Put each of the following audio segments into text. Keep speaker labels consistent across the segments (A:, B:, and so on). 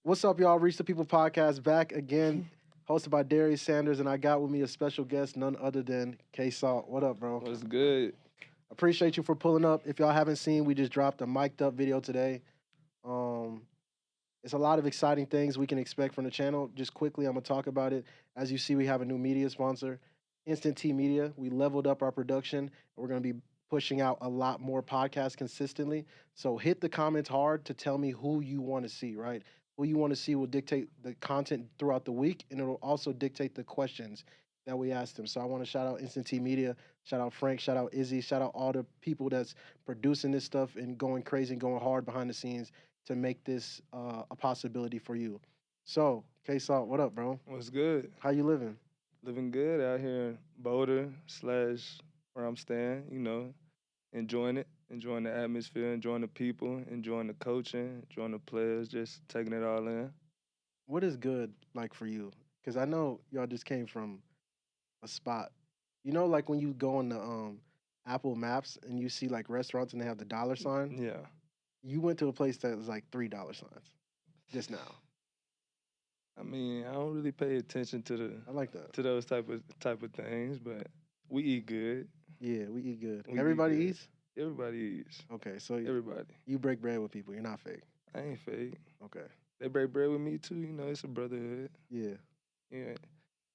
A: What's up, y'all? Reach the People podcast back again, hosted by Darius Sanders, and I got with me a special guest, none other than K Salt. What up, bro?
B: What's good?
A: Appreciate you for pulling up. If y'all haven't seen, we just dropped a mic'd up video today. Um, it's a lot of exciting things we can expect from the channel. Just quickly, I'm gonna talk about it. As you see, we have a new media sponsor, Instant T Media. We leveled up our production, and we're gonna be pushing out a lot more podcasts consistently. So hit the comments hard to tell me who you want to see, right? Who you want to see will dictate the content throughout the week, and it'll also dictate the questions that we ask them. So I want to shout out Instant T Media, shout out Frank, shout out Izzy, shout out all the people that's producing this stuff and going crazy and going hard behind the scenes to make this a possibility for you. So, K Salt, what up, bro?
B: What's good?
A: How you living?
B: Living good out here in Boulder slash where I'm staying, enjoying it, enjoying the atmosphere, enjoying the people, enjoying the coaching, enjoying the players, just taking it all in.
A: What is good like for you? Because I know y'all just came from a spot. You know, like when you go on the Apple Maps and you see like restaurants and they have the dollar sign.
B: Yeah.
A: You went to a place that was like $3 signs just now.
B: I mean, I don't really pay attention
A: I like that.
B: to those type of things, but we eat good.
A: Yeah, we eat good.
B: We eat
A: Everybody
B: good.
A: eats?
B: Everybody eats.
A: Okay, so
B: Everybody.
A: you break bread with people. You're not fake.
B: I ain't fake.
A: Okay.
B: They break bread with me too, it's a brotherhood.
A: Yeah.
B: Yeah,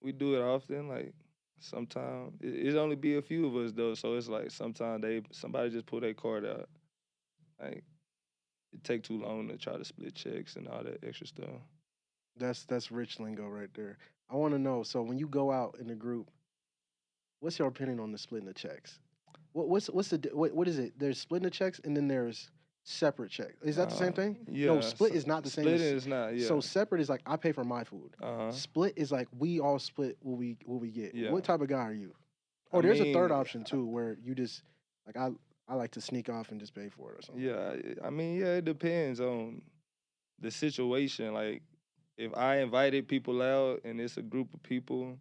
B: we do it often. Like sometimes it only be a few of us though, so it's like sometimes somebody just pull their card out. Like it take too long to try to split checks and all that extra stuff.
A: That's rich lingo right there. I want to know. So when you go out in the group, what's your opinion on the splitting the checks? What is it? There's splitting the checks and then there's separate checks. Is that the same thing? No,
B: Yeah,
A: split is not the same.
B: Splitting is not. Yeah.
A: So separate is like I pay for my food.
B: Uh-huh.
A: Split is like we all split what we get.
B: Yeah.
A: What type of guy are you?
B: I
A: Or there's a third
B: mean,
A: option too where you just like I like to sneak off and just pay for it or something.
B: Yeah, I mean, yeah, it depends on the situation. Like if I invited people out and it's a group of people,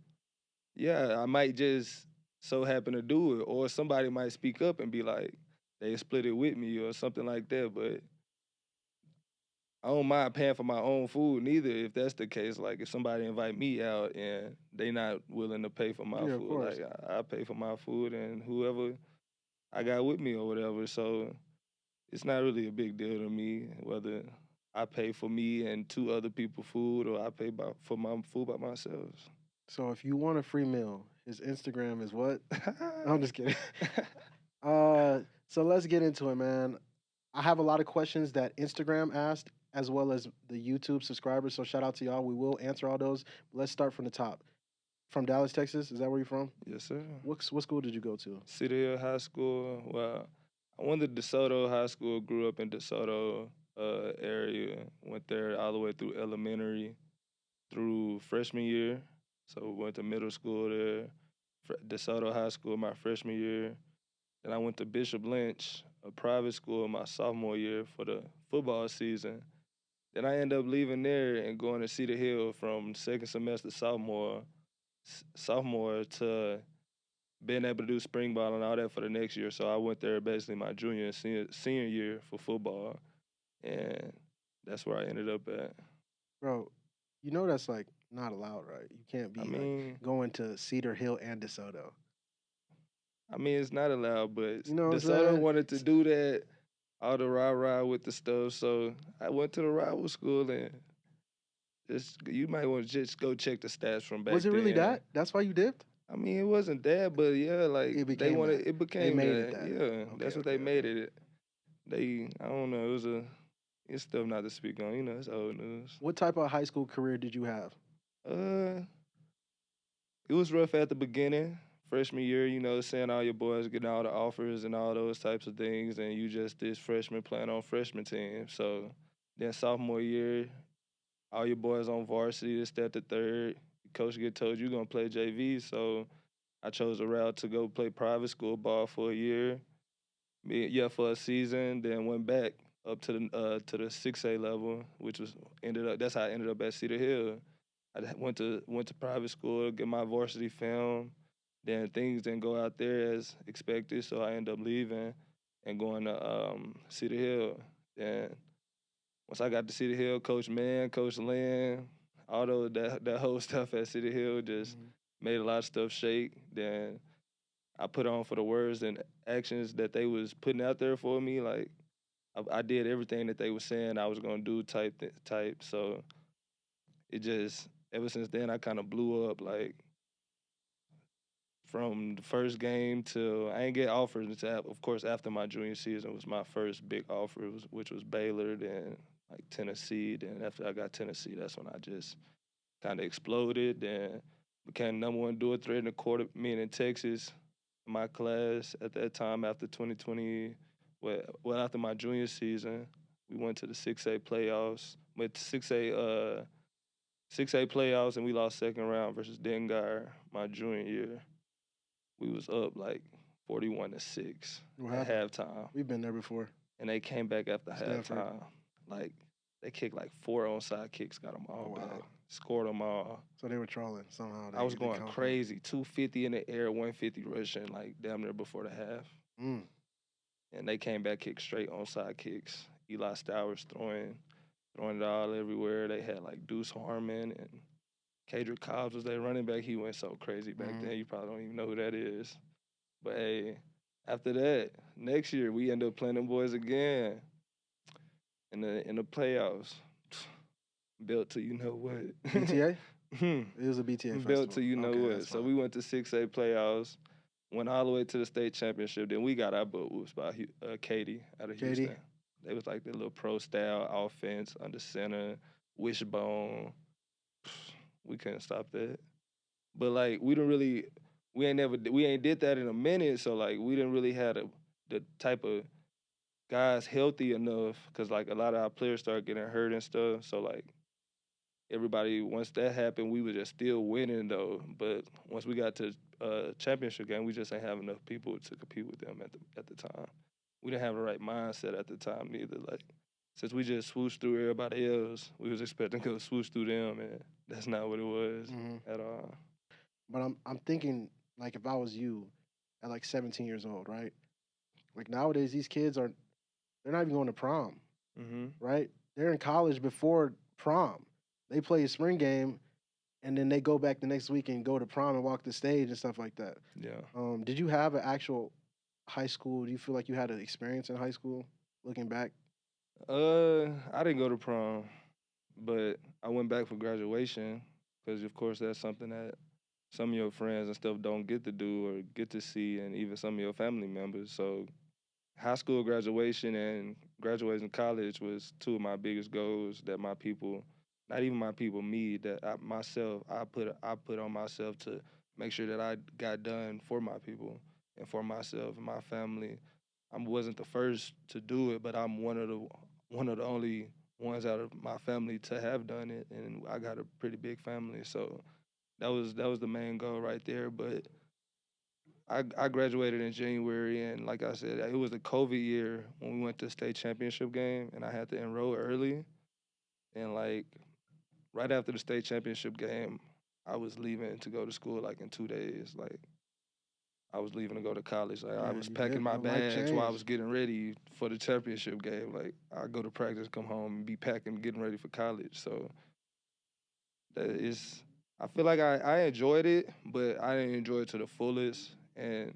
B: yeah, I might just so happen to do it, or somebody might speak up and be like, they split it with me or something like that. But I don't mind paying for my own food neither. If that's the case, like if somebody invite me out and they not willing to pay for my
A: Yeah, of
B: food,
A: course.
B: like I pay for my food and whoever I got with me or whatever. So it's not really a big deal to me whether I pay for me and two other people food or I pay for my food by myself.
A: So if you want a free meal, his Instagram is what? I'm just kidding. So let's get into it, man. I have a lot of questions that Instagram asked as well as the YouTube subscribers. So shout out to y'all. We will answer all those. Let's start from the top. From Dallas, Texas. Is that where you're from?
B: Yes, sir.
A: What school did you go to?
B: City Hill High School. Well, I went to DeSoto High School, grew up in DeSoto area, went there all the way through elementary through freshman year. So went to middle school there, DeSoto High School my freshman year. Then I went to Bishop Lynch, a private school, my sophomore year for the football season. Then I ended up leaving there and going to Cedar Hill from second semester sophomore to being able to do spring ball and all that for the next year. So I went there basically my junior and senior year for football, and that's where I ended up at.
A: Bro, you know that's like not allowed, right? You can't be
B: I mean,
A: like going to Cedar Hill and DeSoto.
B: it's not allowed, but
A: You know what I'm
B: DeSoto
A: saying?
B: wanted to do that, all the rah-rah with the stuff, so I went to the rival school and you might want to just go check the stats from back then.
A: Was it really that? That's why you dipped?
B: I mean, it wasn't that, but yeah, like
A: It became that.
B: it became
A: made
B: that.
A: it that.
B: Yeah,
A: Okay,
B: that's what
A: okay,
B: they made
A: okay.
B: it. I don't know, it's stuff not to speak on, it's old news.
A: What type of high school career did you have?
B: Uh, it was rough at the beginning, freshman year, seeing all your boys getting all the offers and all those types of things, and you just this freshman playing on freshman team. So then sophomore year, all your boys on varsity, this, that, the third. Coach get told you gonna play JV, so I chose a route to go play private school ball for a year. For a season, then went back up to the 6A level, which was that's how I ended up at Cedar Hill. I went to private school, get my varsity film. Then things didn't go out there as expected, so I ended up leaving and going to Cedar Hill. Then once I got to City Hill, Coach Mann, Coach Lynn, all those that whole stuff at City Hill just made a lot of stuff shake. Then I put on for the words and actions that they was putting out there for me. Like I did everything that they were saying I was gonna do type. So it just ever since then I kind of blew up. Like from the first game till I ain't get offers until of course after my junior season was my first big offer, which was Baylor, then like Tennessee. Then after I got Tennessee, that's when I just kind of exploded. Then became #1 dual threat in the quarter. Me in Texas, my class at that time after 2020, well after my junior season, we went to the 6A playoffs. Went to 6A playoffs and we lost second round versus Dengar my junior year. We was up like 41-6
A: What
B: at
A: happened?
B: halftime,
A: We've been there before.
B: and they came back after
A: Stanford.
B: halftime. Like they kicked like 4 onside kicks, got them all
A: Oh, wow.
B: back, scored them all.
A: So they were trolling somehow.
B: I was
A: they
B: going
A: come from-
B: crazy, 250 in the air, 150 rushing, like damn near before the half.
A: Mm.
B: And they came back, kicked straight onside kicks. Eli Stowers throwing it all everywhere. They had like Deuce Harmon and Kadrick Cobbs was their running back. He went so crazy back then. You probably don't even know who that is. But hey, after that, next year we end up playing them boys again in the playoffs. Built to you know what.
A: BTA? It was a BTA festival.
B: Built to you know
A: Okay,
B: what.
A: that's
B: So
A: fine.
B: we went to 6A playoffs, went all the way to the state championship. Then we got our butt whoops by Katie out of
A: Katie?
B: Houston. They was like the little pro style offense under center, wishbone. We couldn't stop that. But like we ain't did that in a minute. So like we didn't really have the type of guys healthy enough because like a lot of our players started getting hurt and stuff. So like everybody, once that happened, we were just still winning though. But once we got to championship game, we just ain't have enough people to compete with them at the time. We didn't have the right mindset at the time neither. Like since we just swooshed through everybody else, we was expecting to go swoosh through them, and that's not what it was at all.
A: But I'm thinking, like, if I was you at like 17 years old, right? Like nowadays, these kids they're not even going to prom, right? They're in college before prom. They play a spring game, and then they go back the next week and go to prom and walk the stage and stuff like that.
B: Yeah.
A: Did you have an actual high school? Do you feel like you had an experience in high school, looking back?
B: I didn't go to prom, but I went back for graduation because, of course, that's something that some of your friends and stuff don't get to do or get to see, and even some of your family members. So, high school graduation and graduating college was two of my biggest goals that my people, not even my people, me, that I put on myself to make sure that I got done for my people and for myself and my family. I wasn't the first to do it, but I'm one of the only ones out of my family to have done it, and I got a pretty big family, so that was the main goal right there. But I graduated in January, and like I said, it was the COVID year when we went to state championship game, and I had to enroll early, and like right after the state championship game, I was leaving to go to school like in 2 days, like. I was leaving to go to college. Like I
A: Yeah,
B: was
A: you
B: packing
A: did.
B: my
A: Your life
B: bags while I
A: changed.
B: was getting ready for the championship game. Like I go to practice, come home, and be packing, getting ready for college. So that is, I feel like I enjoyed it, but I didn't enjoy it to the fullest. And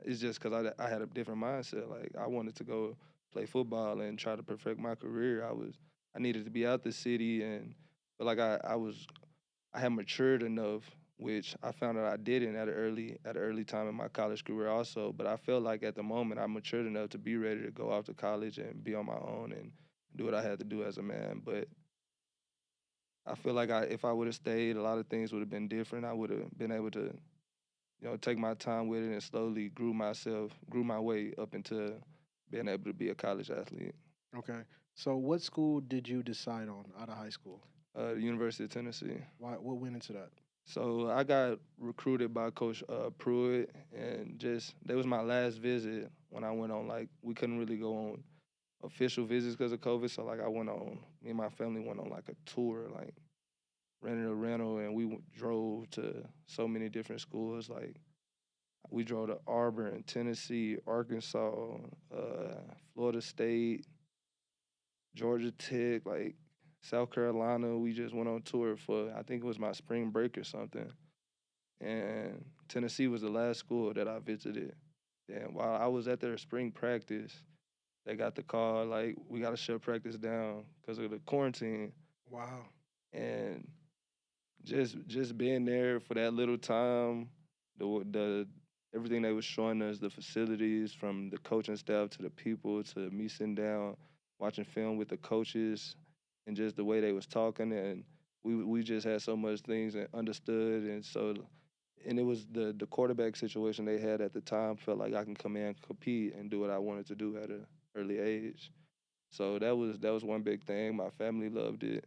B: it's just because I had a different mindset. Like I wanted to go play football and try to perfect my career. I needed to be out the city and but like I had matured enough, which I found out I didn't at an early time in my college career also. But I felt like at the moment I matured enough to be ready to go off to college and be on my own and do what I had to do as a man. But I feel like if I would have stayed, a lot of things would have been different. I would have been able to, take my time with it and slowly grew my way up into being able to be a college athlete.
A: Okay. So, what school did you decide on out of high school?
B: The University of Tennessee.
A: Why? What went into that?
B: So I got recruited by Coach Pruitt, and just that was my last visit when I went on. Like we couldn't really go on official visits because of COVID, so like me and my family went on like a tour, like rented a rental, and we drove to so many different schools. Like we drove to Auburn, Tennessee, Arkansas, Florida State, Georgia Tech, like South Carolina. We just went on tour for I think it was my spring break or something. And Tennessee was the last school that I visited. And while I was at their spring practice, they got the call like we got to shut practice down because of the quarantine.
A: Wow.
B: And just being there for that little time, the everything they was showing us, the facilities from the coaching staff to the people to me sitting down watching film with the coaches and just the way they was talking and we just had so much things and understood and so and it was the quarterback situation they had at the time felt like I can come in compete and do what I wanted to do at an early age. So that was one big thing. My family loved it.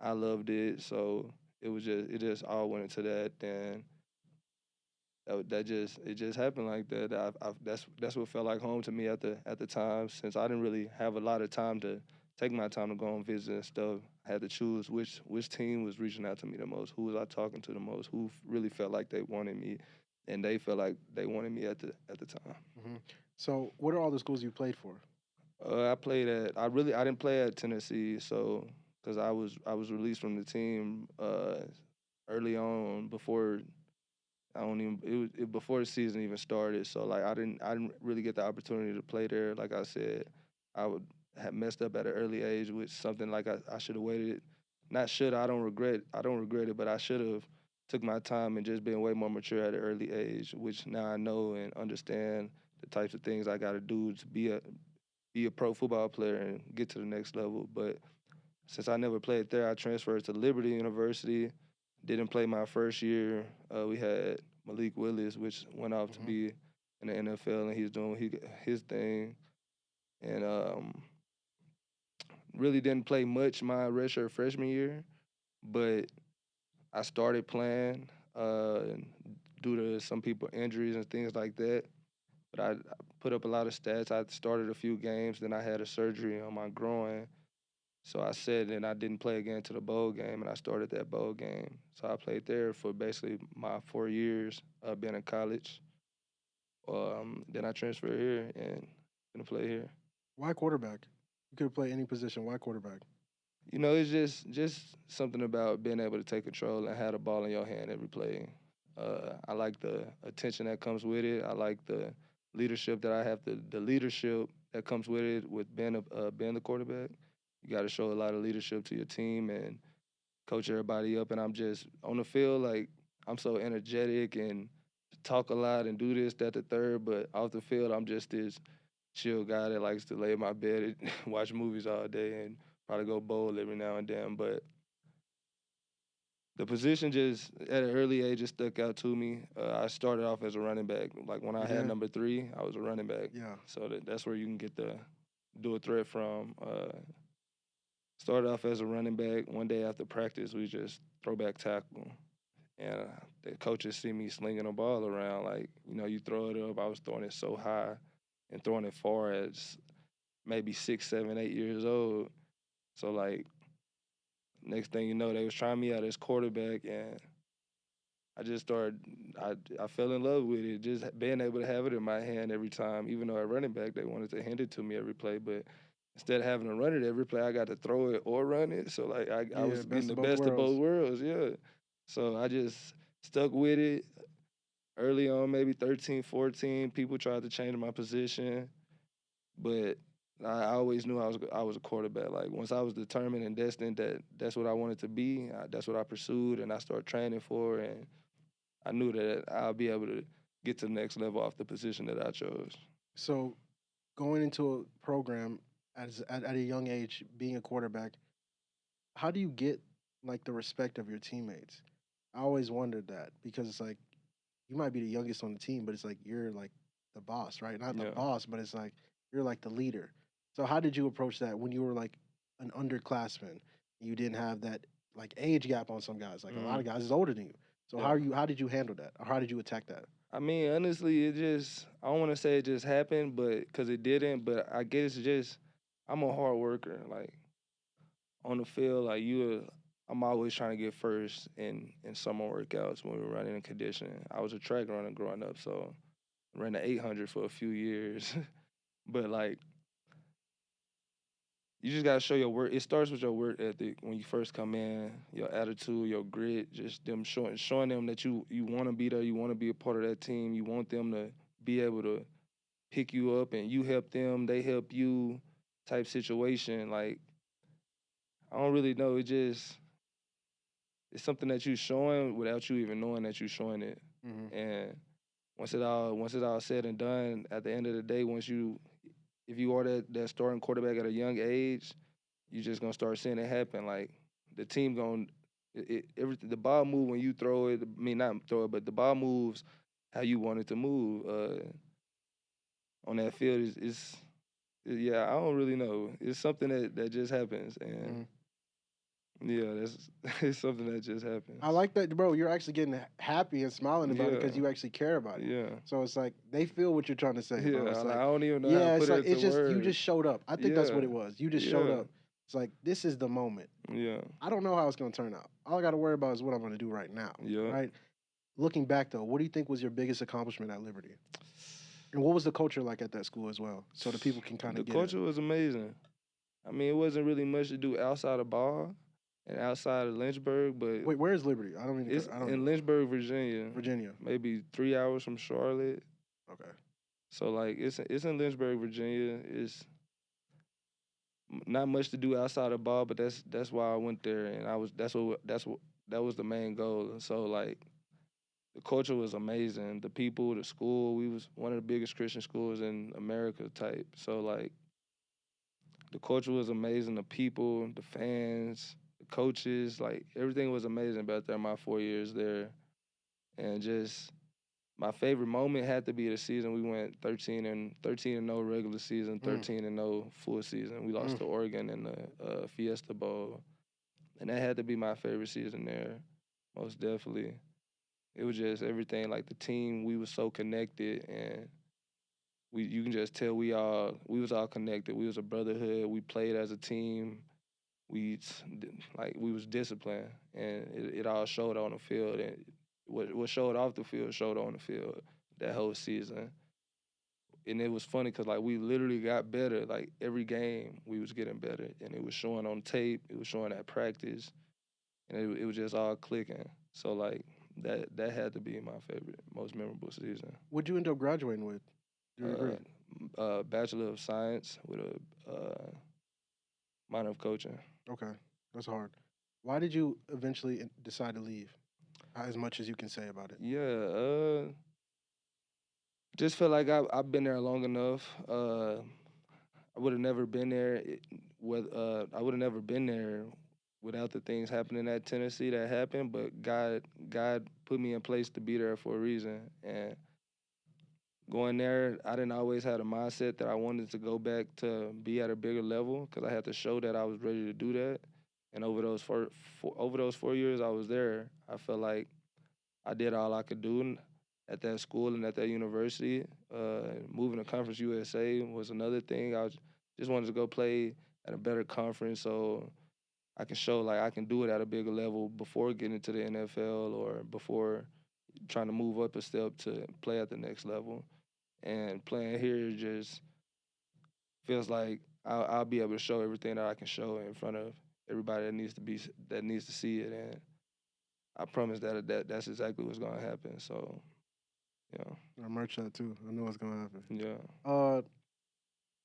B: I loved it. So it just all went into that. And that just it just happened like that. That's what felt like home to me at the time. Since I didn't really have a lot of time to take my time to go and visit and stuff, I had to choose which team was reaching out to me the most, who was I talking to the most, who really felt like they wanted me, and they felt like they wanted me at the time.
A: Hmm. So, what are all the schools you played for?
B: I played at I didn't play at Tennessee, so because I was released from the team early on before I don't even before the season even started. So like I didn't really get the opportunity to play there. Like I said, I would have messed up at an early age with something like I should have waited. Not should I don't regret it, but I should have took my time and just been way more mature at an early age, which now I know and understand the types of things I got to do to be a pro football player and get to the next level. But since I never played there, I transferred to Liberty University. Didn't play my first year. We had Malik Willis, which went off to
A: Hmm.
B: be in the NFL, and he's doing his thing. And really didn't play much my redshirt freshman year, but I started playing due to some people injuries and things like that. But I put up a lot of stats. I started a few games, then I had a surgery on my groin. So I said, and I didn't play again to the bowl game, and I started that bowl game. So I played there for basically my 4 years being in college. Then I transferred here and gonna play here.
A: Why quarterback? You could play any position. Why quarterback?
B: You know, it's just something about being able to take control and have the ball in your hand every play. I like the attention that comes with it. I like the leadership that I have. The leadership that comes with it with being the quarterback. You got to show a lot of leadership to your team and coach everybody up. And I'm just on the field like I'm so energetic and talk a lot and do this, that, the third. But off the field, I'm just this chill guy that likes to lay in my bed and watch movies all day and probably go bowl every now and then. But the position just at an early age just stuck out to me. I started off as a running back. Like when I
A: You
B: had
A: did?
B: number 3, I was a running back.
A: Yeah.
B: So that's where you can get the dual threat from. Started off as a running back. One day after practice, we just throw back tackle. And the coaches see me slinging the ball around. Like, you know, you throw it up. I was throwing it so high and throwing it far as maybe 6, 7, 8 years old. So, like, next thing you know, they was trying me out as quarterback. And I just started, I fell in love with it. Just being able to have it in my hand every time, even though at running back, they wanted to hand it to me every play. But instead of having to run it every play, I got to throw it or run it. So, like, I
A: Yeah.
B: was getting
A: Best
B: the
A: of both
B: best of both
A: worlds.
B: worlds. Yeah. So I just stuck with it. Early on, maybe 13, 14, people tried to change my position, but I always knew I was a quarterback. Like once I was determined and destined that that's what I wanted to be, that's what I pursued, and I started training for, and I knew that I'll be able to get to the next level off the position that I chose.
A: So, going into a program at a young age, being a quarterback, how do you get like the respect of your teammates? I always wondered that because it's like you might be the youngest on the team, but it's like you're like the boss, right? Not the
B: Yeah.
A: boss, but it's like you're like the leader. So how did you approach that when you were like an underclassman? You didn't have that like age gap on some guys. Like a lot
B: Mm,
A: of guys is older than you. So
B: yeah.
A: how did you handle that? Or how did you attack that?
B: I mean, honestly, it just I don't want to say it just happened, but because it didn't. But I guess just I'm a hard worker. Like on the field, like I'm always trying to get first in summer workouts when we were running in conditioning. I was a track runner growing up, so I ran the 800 for a few years. But like, you just gotta show your work. It starts with your work ethic when you first come in, your attitude, your grit, just them showing them that you want to be there, you want to be a part of that team, you want them to be able to pick you up and you help them, they help you, type situation. Like I don't really know. It's something that you showing without you even knowing that you're showing it.
A: Mm-hmm.
B: And once it all said and done, at the end of the day, if you are that starting quarterback at a young age, you just gonna start seeing it happen. Like the team gonna everything the ball move when you throw it. I mean not throw it, but the ball moves how you want it to move on that field. Is yeah, I don't really know. It's something that just happens, and
A: Mm-hmm.
B: yeah, that's it's something that just
A: I
B: happens.
A: like that, bro. You're actually getting happy and smiling about it because
B: Yeah,
A: you actually care about it.
B: yeah,
A: So it's like they feel what you're trying to say, bro.
B: yeah.
A: It's
B: Like
A: like,
B: I don't even know how to
A: yeah,
B: put
A: it's
B: it
A: like
B: into
A: it's just you
B: words.
A: just showed up. I think that's what
B: Yeah,
A: it was. You just showed
B: yeah,
A: up. It's like this is the moment.
B: yeah,
A: I don't know how it's gonna turn out. All I got to worry about is what I'm gonna do right now.
B: yeah.
A: Right. Looking back though, what do you think was your biggest accomplishment at Liberty? And what was the culture like at that school as well, so the people can kind
B: The
A: of get it.
B: culture was amazing. I mean, it wasn't really much to do outside of ball and outside of Lynchburg, but
A: Wait, where is Liberty? I don't mean to.
B: it's
A: I don't
B: in
A: know.
B: Lynchburg, Virginia,
A: Virginia.
B: maybe 3 hours from Charlotte.
A: Okay.
B: So like it's in Lynchburg, Virginia. It's not much to do outside of ball, but that's why I went there, and that was the main goal. And so like the culture was amazing. The people, the school, we was one of the biggest Christian schools in America type. So like the culture was amazing. The people, the fans, the coaches, like everything was amazing about there. My 4 years there, and just my favorite moment had to be the season we went 13 and no regular season,
A: Mm,
B: 13 and no full season. We lost
A: mm.
B: to Oregon in the Fiesta Bowl, and that had to be my favorite season there, most definitely. It was just everything. Like the team, we was so connected, and you can just tell we was all connected. We was a brotherhood. We played as a team. We was disciplined, and it all showed on the field. And what showed off the field showed on the field that whole season. And it was funny because like we literally got better. Like every game, we was getting better, and it was showing on tape. It was showing at practice, and it was just all clicking. So like that had to be my favorite, most memorable season.
A: What'd you end up graduating with? Your
B: Uh,
A: degree.
B: Bachelor of Science with a minor of coaching.
A: Okay, that's hard. Why did you eventually decide to leave? As much as you can say about it.
B: Yeah, just feel like I've been there long enough. I would have never been there. I would have never been there without the things happening at Tennessee that happened. But God put me in place to be there for a reason. And going there, I didn't always have a mindset that I wanted to go back to be at a bigger level because I had to show that I was ready to do that. And over those 4 years I was there, I felt like I did all I could do at that school and at that university. Moving to Conference USA was another thing. Just wanted to go play at a better conference so I can show like I can do it at a bigger level before getting to the NFL or before trying to move up a step to play at the next level. And playing here just feels like I'll be able to show everything that I can show in front of everybody that needs to see it. And I promise that's exactly what's gonna happen. So yeah,
A: I merch that too. I know what's gonna happen.
B: yeah,
A: Uh,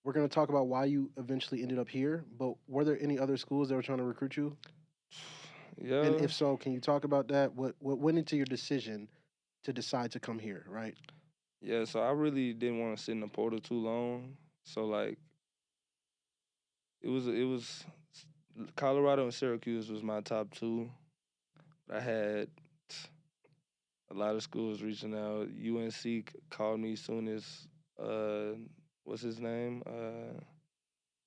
A: we're gonna talk about why you eventually ended up here. But were there any other schools that were trying to recruit you? And
B: yeah,
A: if so, can you talk about that? What went into your decision to decide to come here? Right.
B: yeah. So I really didn't want to sit in the portal too long. So like it was Colorado and Syracuse was my top two. I had a lot of schools reaching out. UNC called me soon as uh, what's his name?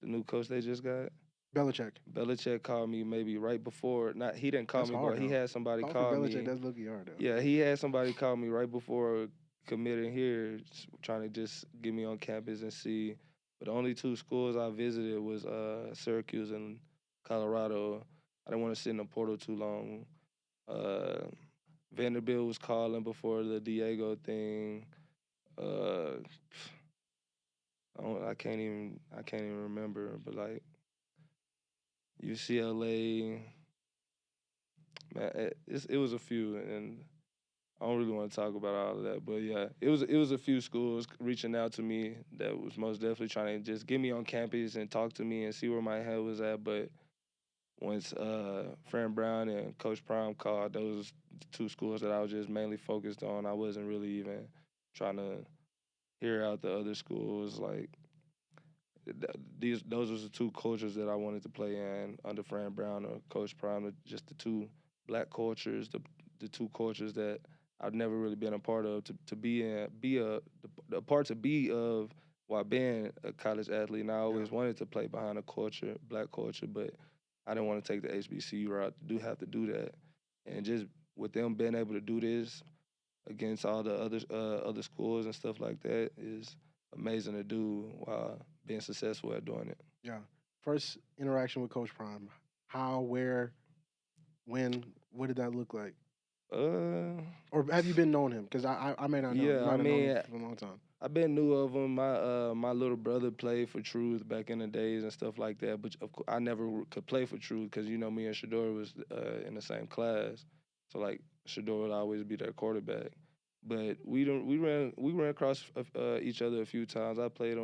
B: The new coach they just got.
A: Belichick.
B: Belichick called me maybe right before. Not he didn't call
A: That's
B: me,
A: hard
B: but he
A: though.
B: had somebody
A: Call for
B: call
A: Belichick.
B: me.
A: That's looking hard though.
B: Yeah, he had somebody call me right before committing here, trying to just get me on campus and see. But the only two schools I visited was Syracuse and Colorado. I didn't want to sit in the portal too long. Uh, Vanderbilt was calling before the Diego thing. Uh, I can't even remember, but like UCLA. Man, it was a few, and I don't really want to talk about all of that, but yeah, it was a few schools reaching out to me that was most definitely trying to just get me on campus and talk to me and see where my head was at. But once Fran Brown and Coach Prime called, those the two schools that I was just mainly focused on. I wasn't really even trying to hear out the other schools. Like those was the two cultures that I wanted to play in under Fran Brown or Coach Prime. Just the two black cultures, the two cultures that I've never really been a part of. To be in, be a part to be of while being a college athlete. And I
A: Yeah.
B: always wanted to play behind a culture, black culture, but I didn't want to take the HBCU route. Do have to do that, and just with them being able to do this against all the other schools and stuff like that is amazing to do while being successful at doing it.
A: Yeah. First interaction with Coach Prime. How, where, when, what did that look like?
B: Uh,
A: Or have you been knowing him? Because I may not know. You
B: yeah, I
A: might have known him
B: mean,
A: for a long time.
B: I've been knew of him. My little brother played for Truth back in the days and stuff like that. But of course, I never could play for Truth because me and Shador was in the same class. So like Shador would always be their quarterback. But we ran across each other a few times. I played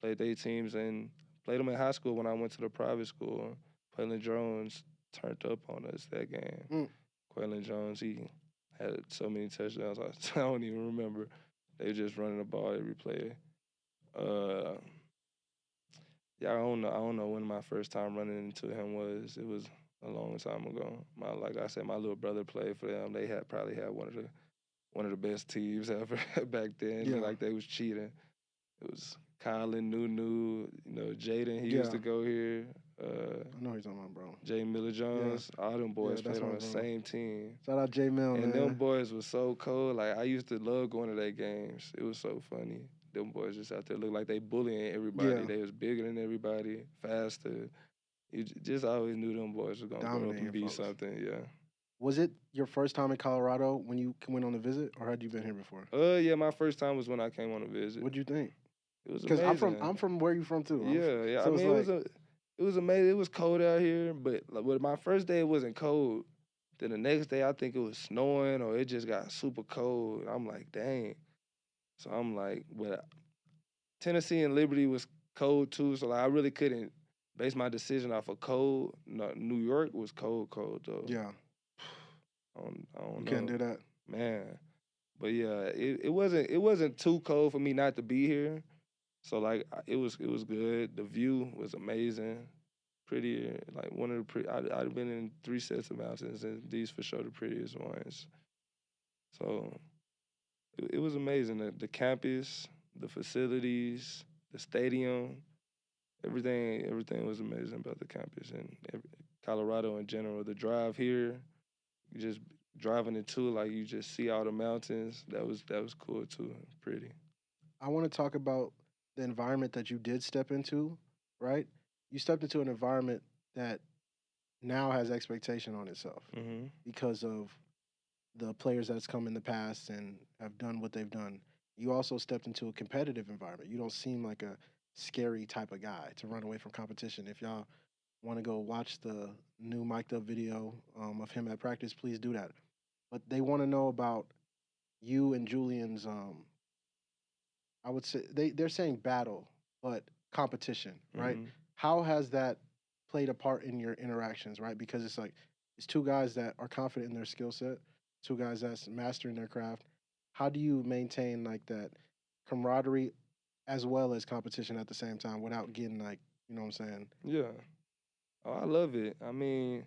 B: their teams, and played them in high school when I went to the private school. Quaylen Jones turned up on us that game.
A: Mm.
B: Quaylen Jones, he had so many touchdowns. I don't even remember. They were just running the ball every play. Uh, yeah, I don't know when my first time running into him was. It was a long time ago. Like I said, my little brother played for them. They had probably had one of the best teams ever back then.
A: Yeah.
B: Looked like they was cheating. It was Colin, Nunu, Jaden. He
A: Yeah.
B: used to go here.
A: I know who you're talking about, bro.
B: Jay Miller Jones. All them boys
A: that's
B: played on
A: my
B: the
A: bro.
B: same team.
A: Shout out J Mill,
B: And
A: man.
B: them boys was so cold. Like I used to love going to their games. It was so funny. Them boys just out there look like they bullying everybody.
A: Yeah.
B: They was bigger than everybody, faster. You just always knew them boys was gonna grow up
A: Dominating
B: and be
A: folks.
B: something. Yeah.
A: Was it your first time in Colorado when you went on a visit, or had you been here before?
B: Yeah. My first time was when I came on a visit.
A: What'd you think?
B: It was
A: Because
B: amazing.
A: I'm from where you from too.
B: Yeah.
A: So
B: I
A: it's
B: mean,
A: like,
B: it was amazing. It was cold out here, but like, with my first day, it wasn't cold. Then the next day, I think it was snowing or it just got super cold. I'm like, dang. So I'm like, but Tennessee and Liberty was cold too. So like, I really couldn't base my decision off of cold. No, New York was cold though.
A: yeah,
B: I don't
A: you
B: know,
A: can't do that.
B: man. But yeah, it wasn't too cold for me not to be here. So like, it was good. The view was amazing. Pretty, like one of the pretty. I've been in 3 sets of mountains, and these for sure the prettiest ones. So it was amazing. The campus, the facilities, the stadium, everything was amazing about the campus and Colorado in general. The drive here, you just driving into like you just see all the mountains. That was cool too. Pretty.
A: I want to talk about the environment that you did step into, right? You stepped into an environment that now has expectation on itself
B: Mm-hmm.
A: because of the players that's come in the past and have done what they've done. You also stepped into a competitive environment. You don't seem like a scary type of guy to run away from competition. If y'all want to go watch the new mic'd up video of him at practice, please do that. But they want to know about you and Julian's. I would say they're saying battle, but competition, right?
B: Mm-hmm.
A: How has that played a part in your interactions, right? Because it's like it's two guys that are confident in their skill set, two guys that's mastering their craft. How do you maintain like that camaraderie as well as competition at the same time without getting like, you know what I'm saying?
B: Yeah. Oh, I love it. I mean,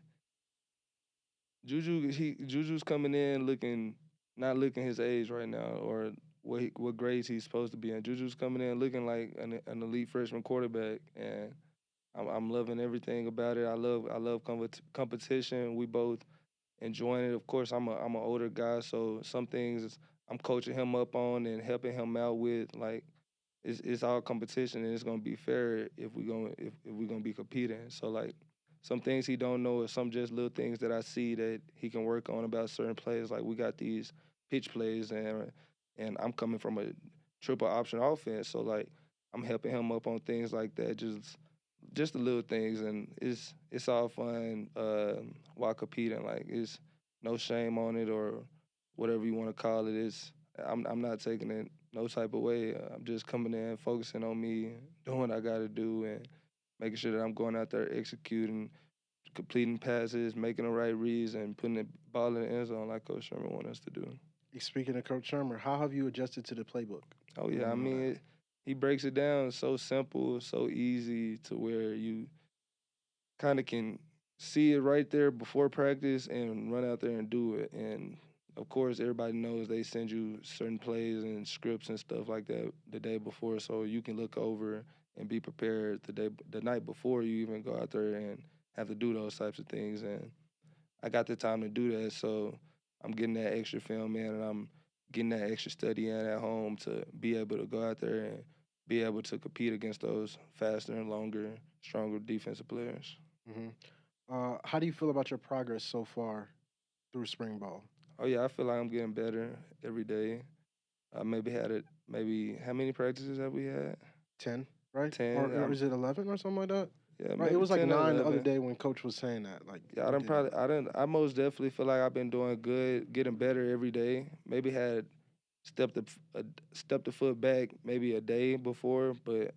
B: Juju's coming in not looking his age right now or what grades he's supposed to be in. Juju's coming in looking like an elite freshman quarterback, and I'm loving everything about it. I love competition. We both enjoying it. Of course, I'm an older guy, so some things I'm coaching him up on and helping him out with. Like it's all competition, and it's gonna be fair if we're gonna be competing. So like some things he don't know, or some just little things that I see that he can work on about certain plays. Like we got these pitch plays, and I'm coming from a triple option offense, so like I'm helping him up on things like that. Just just the little things, and it's all fun while competing. Like it's no shame on it or whatever you want to call it. I'm not taking it no type of way. I'm just coming in, focusing on me, doing what I got to do, and making sure that I'm going out there executing, completing passes, making the right reads, and putting the ball in the end zone like Coach Sherman wants us to do.
A: Speaking of Coach Shermer, how have you adjusted to the playbook?
B: Oh
A: I
B: yeah,
A: want
B: I
A: to know
B: mean,
A: that.
B: he breaks it down so simple, so easy to where you kind of can see it right there before practice and run out there and do it. And of course, everybody knows they send you certain plays and scripts and stuff like that the day before, so you can look over and be prepared the night before you even go out there and have to do those types of things. And I got the time to do that, so I'm getting that extra film in, and I'm getting that extra study in at home to be able to go out there and be able to compete against those faster and longer, stronger defensive players.
A: Hmm. How do you feel about your progress so far through spring ball?
B: Oh yeah, I feel like I'm getting better every day. I maybe had it. Maybe how many practices have we had?
A: 10, right?
B: 10.
A: Or is it 11 or something like that?
B: Yeah,
A: Right. It
B: maybe
A: was like
B: 10 or
A: 9 the other
B: 11.
A: day when Coach was saying that. Like
B: Yeah, I
A: you
B: done
A: did that.
B: probably. I most definitely feel like I've been doing good, getting better every day. Maybe had stepped stepped a foot back maybe a day before, but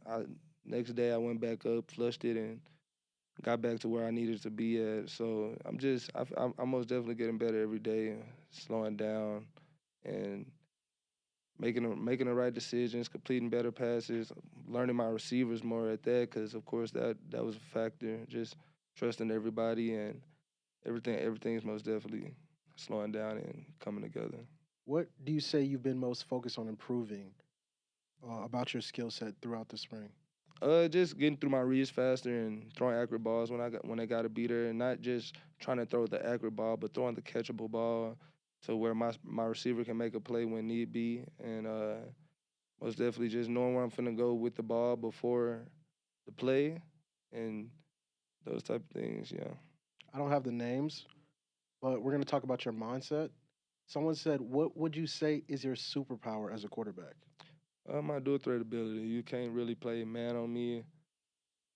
B: next day I went back up, flushed it, and got back to where I needed to be at. So I'm most definitely getting better every day, slowing down, and making the right decisions, completing better passes, learning my receivers more at that, because of course that was a factor. Just trusting everybody and everything's most definitely slowing down and coming together.
A: What do you say you've been most focused on improving about your skill set throughout the spring?
B: Just getting through my reads faster and throwing accurate balls when I got to be there, and not just trying to throw the accurate ball, but throwing the catchable ball to where my receiver can make a play when need be, and most definitely just knowing where I'm finna go with the ball before the play, and those type of things. Yeah.
A: I don't have the names, but we're going to talk about your mindset. Someone said, "What would you say is your superpower as a quarterback?"
B: My dual threat ability. You can't really play man on me,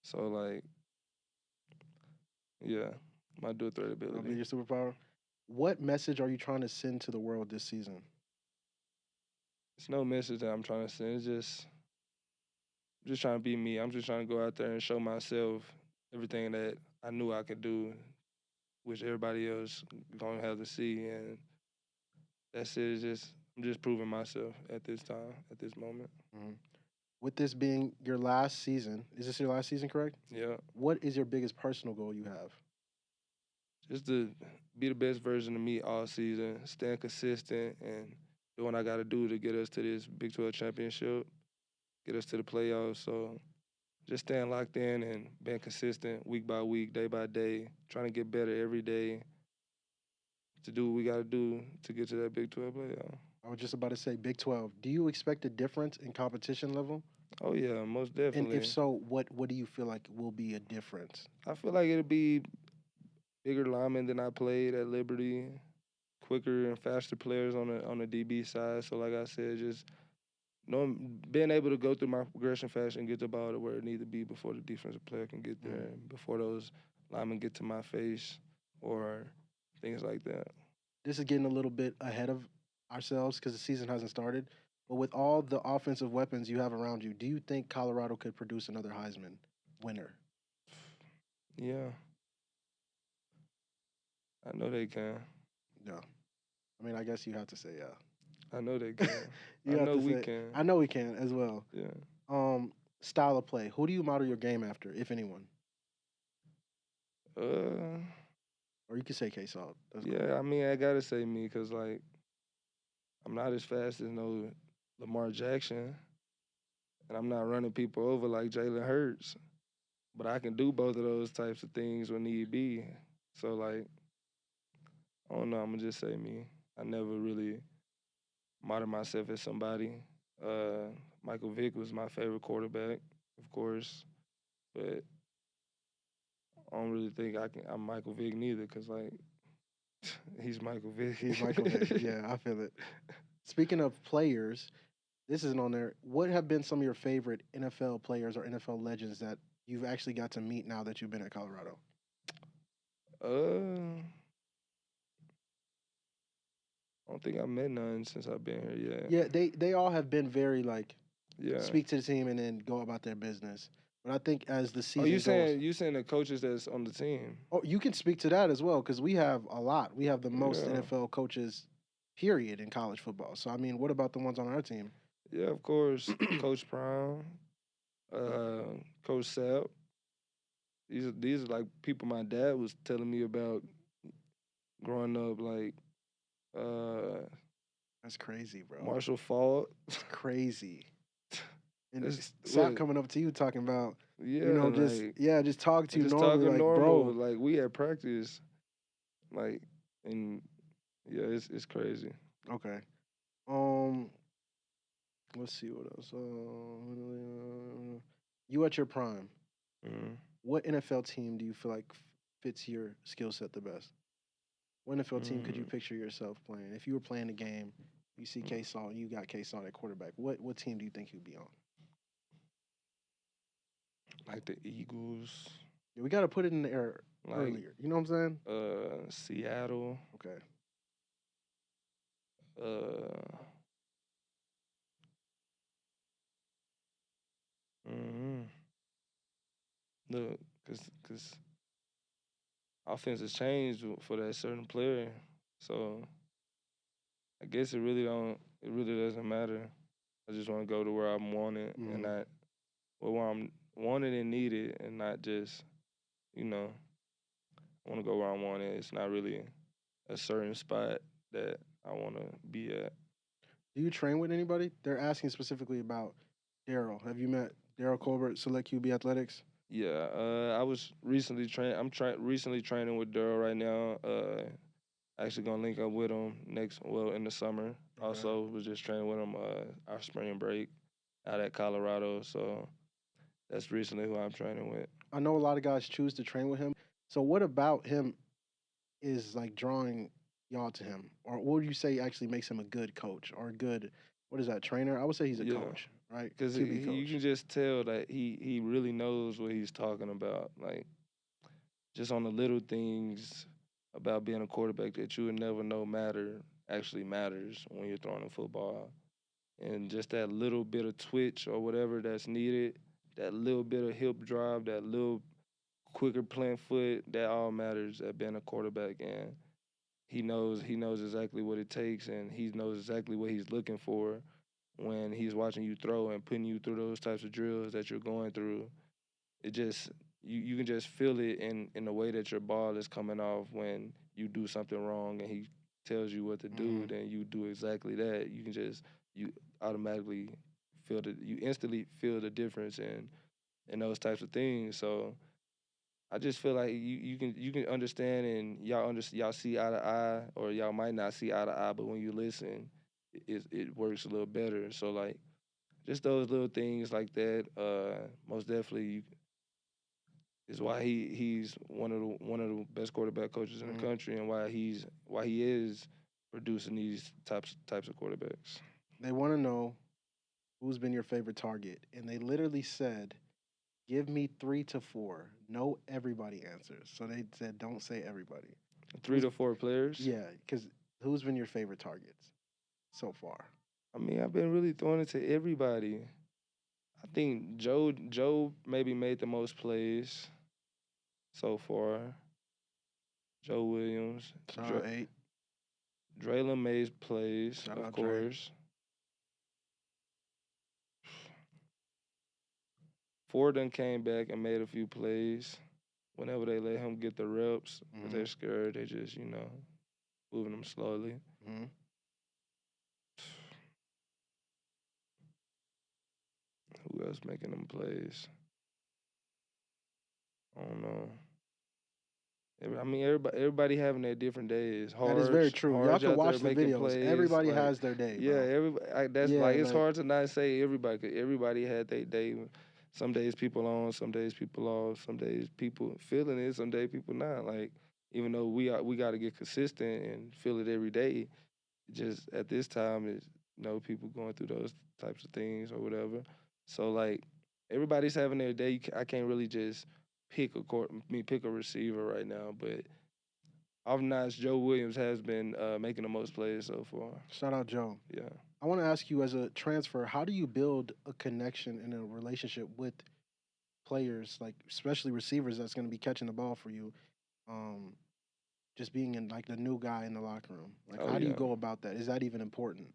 B: so like, yeah, my dual threat
A: That'll be
B: ability.
A: your superpower. What message are you trying to send to the world this season?
B: It's no message that I'm trying to send. Just trying to be me. I'm just trying to go out there and show myself everything that I knew I could do, which everybody else gonna have to see, and that's it. I'm just proving myself at this time, at this moment.
A: Mhm. With this being your last season, is this your last season, correct?
B: Yeah,
A: What is your biggest personal goal you have?
B: just to be the best version of me all season, staying consistent and doing what I got to do to get us to this Big 12 championship, get us to the playoffs. So just staying locked in and being consistent week by week, day by day, trying to get better every day to do what we got to do to get to that Big 12 playoff.
A: I was just about to say Big 12. Do you expect a difference in competition level?
B: Oh yeah, most
A: And if
B: definitely.
A: so, what do you feel like will be a difference?
B: I feel like it'll be bigger linemen than I played at Liberty, quicker and faster players on the DB side. So like I said, just being able to go through my progression fast and get the ball to where it needs to be before the defensive player can get there,
A: Mm.
B: and before those linemen get to my face or things like that.
A: This is getting a little bit ahead of ourselves because the season hasn't started. But with all the offensive weapons you have around you, do you think Colorado could produce another Heisman winner?
B: Yeah, I know they can.
A: No. I mean, I guess you have to say
B: I know they
A: yeah.
B: can.
A: You
B: I
A: have
B: know
A: to
B: we
A: say,
B: can.
A: I know we can as well.
B: Yeah.
A: Um, Style of play. Who do you model your game after, if anyone?
B: Uh,
A: Or you could say K Salt. That's cool.
B: yeah. I mean, I gotta say me because like I'm not as fast as no Lamar Jackson, and I'm not running people over like Jalen Hurts. But I can do both of those types of things when need be. So like, I don't know. I'm gonna just say me. I never really model myself as somebody. Uh, Michael Vick was my favorite quarterback, of course, but I don't really think I'm Michael Vick neither, cause like he's Michael Vick.
A: He's Michael Vick. Yeah, I feel it. Speaking of players, this isn't on there. What have been some of your favorite NFL players or NFL legends that you've actually got to meet now that you've been at Colorado?
B: I don't think I met none since I've been here yet.
A: Yeah, they all have been very like
B: Yeah.
A: speak to the team and then go about their business. But I think as the
B: Oh,
A: season
B: you
A: goes,
B: saying the coaches that's on the team?
A: oh, you can speak to that as well because we have a lot. We have the most
B: Yeah.
A: NFL coaches, period, in college football. So I mean, what about the ones on our team?
B: Yeah, of course. Coach Prime, Coach Sapp. These are like people my dad was telling me about growing up, like
A: That's crazy, bro.
B: Marshall Falk.
A: It's crazy. And
B: It's
A: Sap
B: what?
A: coming up to you talking about,
B: Yeah,
A: you know, just
B: like
A: just talk to you
B: just
A: normally,
B: talking
A: like,
B: normal.
A: bro.
B: Like we at practice, like, and yeah, it's crazy.
A: Okay. Um, let's see what else. You at your prime.
B: Mm-hmm.
A: What NFL team do you feel like fits your skill set the best? What NFL team could you picture yourself playing? If you were playing a game, you see K Saw, you got K Saw at quarterback. What team do you think you'd be on?
B: Like the Eagles,
A: Yeah, we got to put it in the air
B: like
A: earlier. You know what I'm saying?
B: Seattle,
A: Okay.
B: mm-hmm. Look, cause offense has changed for that certain player, so I guess it really doesn't matter. I just want to go to where I'm wanted and not where I'm wanted and needed, and not just, you know, I want to go where I want it. It's not really a certain spot that I want to be at.
A: Do you train with anybody? They're asking specifically about Daryl. Have you met Daryl Colbert, Select QB Athletics?
B: Yeah, I was recently recently training with Daryl right now. Actually gonna link up with him in the summer.
A: Okay.
B: Also was just training with him our spring break out at Colorado. So that's recently who I'm training with.
A: I know a lot of guys choose to train with him. So what about him is like drawing y'all to him? Or what would you say actually makes him a good coach or a good, what is that, trainer? I would say he's a
B: Yeah.
A: coach, right?
B: Because
A: QB
B: you can
A: coach.
B: just tell that he really knows what he's talking about. Like just on the little things about being a quarterback that you would never know actually matters when you're throwing a football. And just that little bit of twitch or whatever that's needed, that little bit of hip drive, that little quicker plant foot, that all matters at being a quarterback. And he knows exactly what it takes, and he knows exactly what he's looking for when he's watching you throw and putting you through those types of drills that you're going through. It just you can just feel it in the way that your ball is coming off when you do something wrong and he tells you what to do, then you do exactly that. You automatically you instantly feel the difference in those types of things. So I just feel like you can understand, and y'all see eye to eye, or y'all might not see eye to eye, but when you listen, it works a little better. So like just those little things like that, most definitely is why he's one of the best quarterback coaches in the country, and why he is producing these types of quarterbacks.
A: They want to know who's been your favorite target. And they literally said, give me 3 to 4. No, everybody answers. So they said, don't say everybody.
B: 3 to 4 players.
A: Yeah, because who's been your favorite targets so far?
B: I mean, I've been really throwing it to everybody. I think Joe maybe made the most plays so far. Joe Williams.
A: Shout out 8.
B: Draylon made plays,
A: Shout
B: of
A: out Dre.
B: course. Ford done came back and made a few plays. Whenever they let him get the reps, because they're scared, they just, moving them slowly. Who else making them plays? I don't know. I mean, everybody having their different days.
A: That is very true. Y'all
B: Harge
A: can
B: out there
A: watch the
B: making
A: videos.
B: Plays.
A: Everybody
B: like,
A: has their day,
B: yeah,
A: bro.
B: everybody. That's
A: Yeah,
B: like it's
A: like-
B: hard to not say everybody. 'Cause everybody had their day. Some days people on, some days people off, some days people feeling it, some days people not. Like even though we got to get consistent and feel it every day. Just at this time is people going through those types of things or whatever. So like everybody's having their day. I can't really just pick a receiver right now, but off nights, Joe Williams has been making the most plays so far.
A: Shout out Joe.
B: Yeah.
A: I want to ask you, as a transfer, how do you build a connection and a relationship with players, like especially receivers that's going to be catching the ball for you? Um, just being in like the new guy in the locker room. Like,
B: Oh
A: how do you
B: yeah.
A: go about that? Is that even important?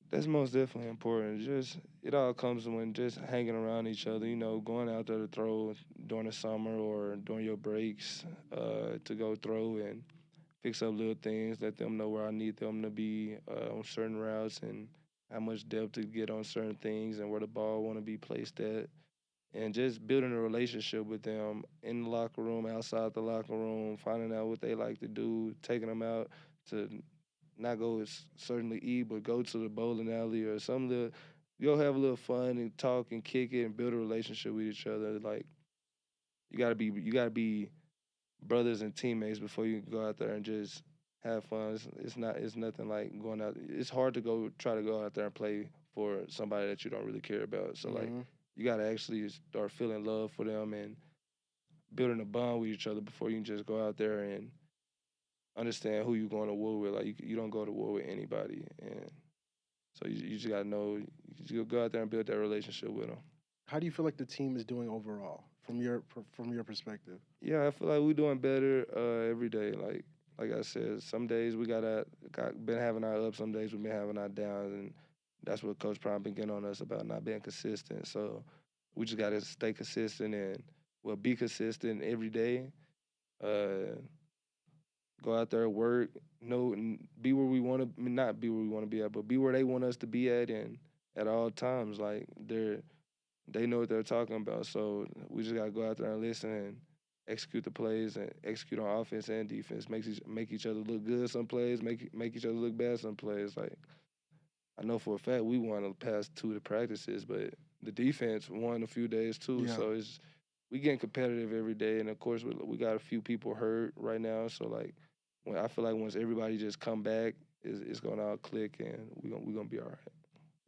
B: That's most definitely important. Just it all comes when just hanging around each other. Going out there to throw during the summer or during your breaks, to go throw and fix up little things. Let them know where I need them to be on certain routes and how much depth to get on certain things and where the ball want to be placed at. And just building a relationship with them in the locker room, outside the locker room, finding out what they like to do, taking them out to not go certainly eat, but go to the bowling alley or some little. Go have a little fun and talk and kick it and build a relationship with each other. Like you gotta be brothers and teammates before you can go out there and just have fun. It's nothing like going out. It's hard to try to go out there and play for somebody that you don't really care about. So like
A: Mm-hmm.
B: you gotta actually start feeling love for them and building a bond with each other before you can just go out there and understand who you're going to war with. Like you don't go to war with anybody, and so you just gotta know. You go out there and build that relationship with them.
A: How do you feel like the team is doing overall from your perspective?
B: Yeah, I feel like we're doing better every day. Like I said, some days we been having our ups, some days we've been having our downs, and that's what Coach Prime been getting on us about not being consistent. So we just gotta stay consistent and be consistent every day. Uh, Go out there, work, and be where we want to. Not be where we want to be at, but be where they want us to be at, and at all times, like they know what they're talking about. So we just gotta go out there and listen and execute the plays and execute on offense and defense. Make each other look good some plays, make each other look bad some plays. Like I know for a fact we won the past two of the practices, but the defense won a few days too.
A: Yeah.
B: So we getting competitive every day, and of course we got a few people hurt right now. So like when I feel like once everybody just come back, it's gonna all click, and we gonna be all right.